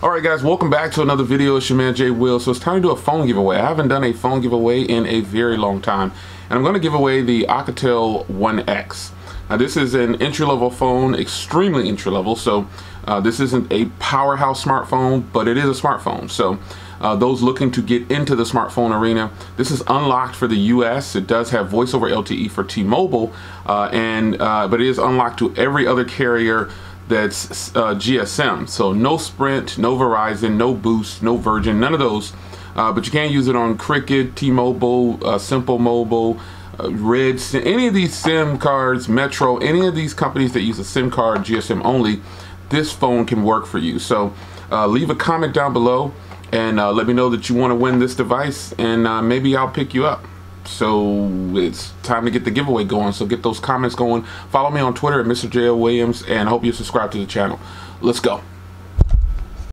Alright guys, welcome back to another video. It's your man Jay Will. So it's time to do a phone giveaway. I haven't done a phone giveaway in a very long time. And I'm going to give away the Alcatel One X. Now this is an entry-level phone, extremely entry-level. So this isn't a powerhouse smartphone, but it is a smartphone. So those looking to get into the smartphone arena, this is unlocked for the US. It does have voice over LTE for T-Mobile, but it is unlocked to every other carrier that's GSM. So no Sprint, no Verizon, no Boost, no Virgin, none of those. But you can use it on Cricket, T-Mobile, Simple Mobile, Red, any of these SIM cards, Metro, any of these companies that use a SIM card, GSM only, this phone can work for you. So leave a comment down below and let me know that you want to win this device, and maybe I'll pick you up. So it's time to get the giveaway going. So get those comments going. Follow me on Twitter at Mr. J. Williams, and I hope you subscribe to the channel. Let's go.